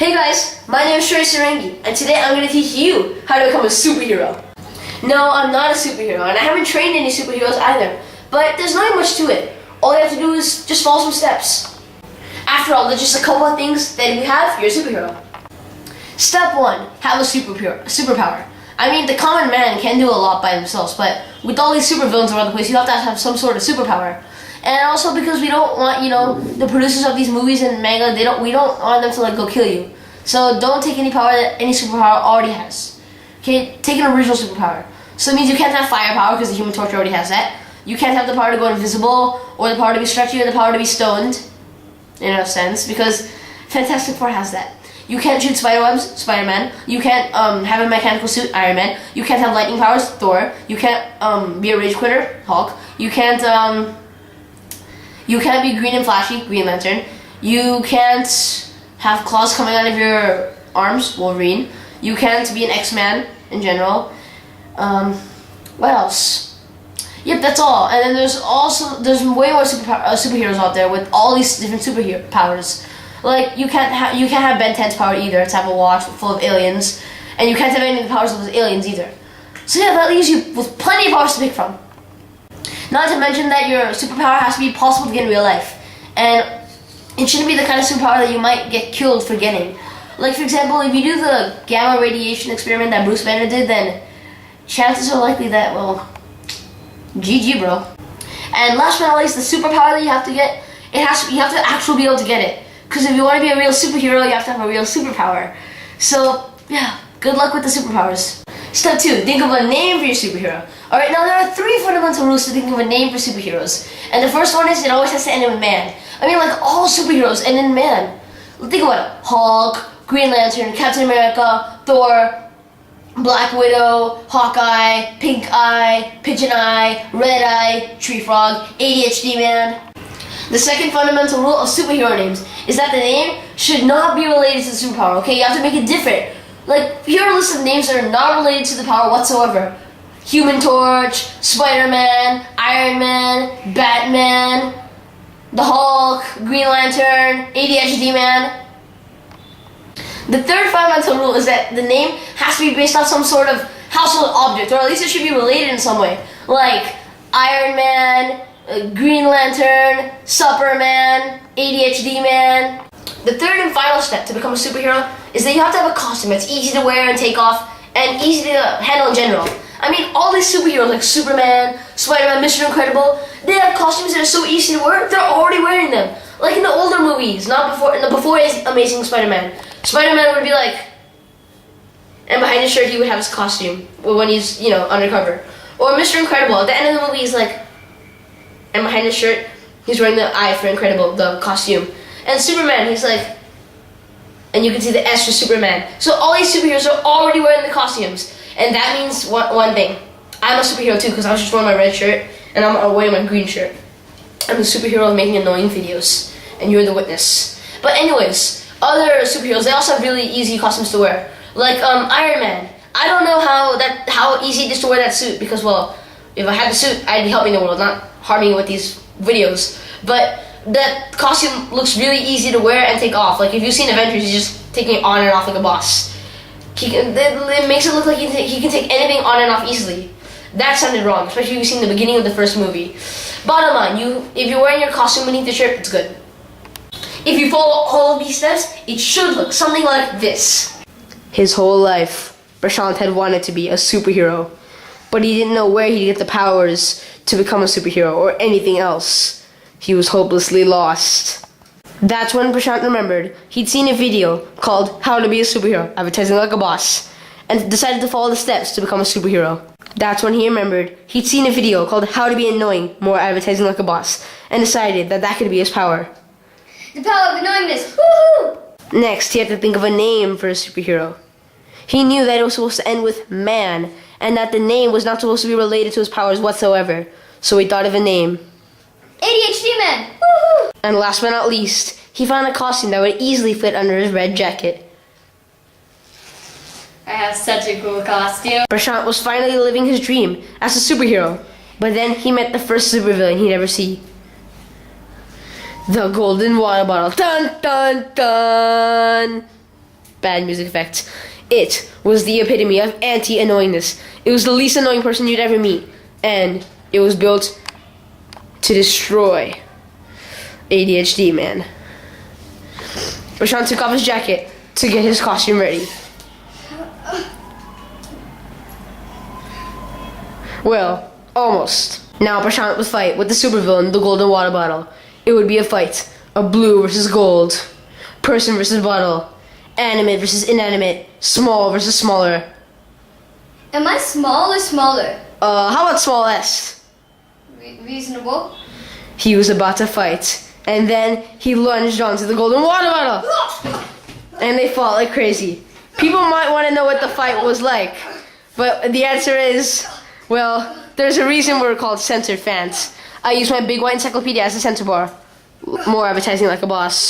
Hey guys, my name is Sarangi, and today I'm going to teach you how to become a superhero. No, I'm not a superhero, and I haven't trained any superheroes either, but there's not much to it. All you have to do is just follow some steps. After all, there's just a couple of things that if you have, you're a superhero. Step 1, have a superpower. I mean, the common man can do a lot by themselves, but with all these supervillains around the place, you have to have some sort of superpower. And also because we don't want, the producers of these movies and manga, we don't want them to go kill you. So don't take any power that any superpower already has. Okay, take an original superpower. So it means you can't have firepower because the Human Torch already has that. You can't have the power to go invisible, or the power to be stretchy, or the power to be stoned. In a sense, because Fantastic Four has that. You can't shoot spiderwebs, Spider-Man. You can't have a mechanical suit, Iron Man. You can't have lightning powers, Thor. You can't be a rage quitter, Hulk. You can't be green and flashy, Green Lantern. You can't have claws coming out of your arms, Wolverine. You can't be an X-Man in general. What else? Yep, that's all. And then there's way more superheroes out there with all these different superhero powers. Like you can't have Ben 10's power either, to have a watch full of aliens, and you can't have any of the powers of those aliens either. So yeah, that leaves you with plenty of powers to pick from. Not to mention that your superpower has to be possible to get in real life, and it shouldn't be the kind of superpower that you might get killed for getting. Like for example, if you do the gamma radiation experiment that Bruce Banner did, then chances are likely that, well, GG, bro. And last but not least, the superpower that you have to get, you have to actually be able to get it. Because if you want to be a real superhero, you have to have a real superpower. So, yeah, good luck with the superpowers. Step 2, think of a name for your superhero. Alright, now there are 3 fundamental rules to think of a name for superheroes. And the first one is it always has to end in man. I mean, like all superheroes end in man. Think about it. Hulk, Green Lantern, Captain America, Thor, Black Widow, Hawkeye, Pink Eye, Pigeon Eye, Red Eye, Tree Frog, ADHD Man. The second fundamental rule of superhero names is that the name should not be related to the superpower, okay? You have to make it different. Like, here are a list of names that are not related to the power whatsoever. Human Torch, Spider-Man, Iron Man, Batman, the Hulk, Green Lantern, ADHD Man. The third fundamental rule is that the name has to be based on some sort of household object, or at least it should be related in some way. Like Iron Man, Green Lantern, Superman, ADHD Man. The third and final step to become a superhero is that you have to have a costume that's easy to wear and take off, and easy to handle in general. I mean, all these superheroes like Superman, Spider-Man, Mr. Incredible, they have costumes that are so easy to wear, they're already wearing them. Like in the older movies, not before, in the before Amazing Spider-Man. Spider-Man would be like, and behind his shirt he would have his costume when he's, undercover. Or Mr. Incredible, at the end of the movie he's like, and behind his shirt he's wearing the eye for Incredible, the costume. And Superman, he's like, and you can see the S for Superman. So all these superheroes are already wearing the costumes. And that means one thing. I'm a superhero too, because I was just wearing my red shirt, and I'm wearing my green shirt. I'm a superhero of making annoying videos, and you're the witness. But anyways, other superheroes, they also have really easy costumes to wear. Like Iron Man. I don't know how easy it is to wear that suit, because, well, if I had the suit, I'd be helping the world, not harming with these videos. But that costume looks really easy to wear and take off. Like if you've seen Avengers, he's just taking it on and off like a boss. It makes it look like he can take anything on and off easily. That sounded wrong, especially if you've seen the beginning of the first movie. Bottom line, if you're wearing your costume beneath the shirt, it's good. If you follow all of these steps, it should look something like this. His whole life, Prashant had wanted to be a superhero, but he didn't know where he'd get the powers to become a superhero or anything else. He was hopelessly lost. That's when Prashant remembered he'd seen a video called How to Be a Superhero, Advertising Like a Boss, and decided to follow the steps to become a superhero. That's when he remembered he'd seen a video called How to Be Annoying, More Advertising Like a Boss, and decided that could be his power. The power of annoyingness! Woohoo! Next, he had to think of a name for a superhero. He knew that it was supposed to end with man, and that the name was not supposed to be related to his powers whatsoever, so he thought of a name. ADHD Man! Woohoo! And last but not least, he found a costume that would easily fit under his red jacket. I have such a cool costume. Prashant was finally living his dream as a superhero, but then he met the first supervillain he'd ever see. The golden water bottle. Dun dun dun! bad music effects. It was the epitome of anti-annoyingness. It was the least annoying person you'd ever meet. And it was built to destroy ADHD Man. Prashant took off his jacket to get his costume ready. Well, almost. Now Prashant would fight with the supervillain, the golden water bottle. It would be a fight of blue versus gold, person versus bottle, animate versus inanimate, small versus smaller. Am I small or smaller? How about small s? Reasonable. He was about to fight, and then he lunged onto the golden water bottle. And they fought like crazy. People might want to know what the fight was like, but the answer is, well, there's a reason we're called Censored Phant. I use my big white encyclopedia as a censor bar. More advertising like a boss.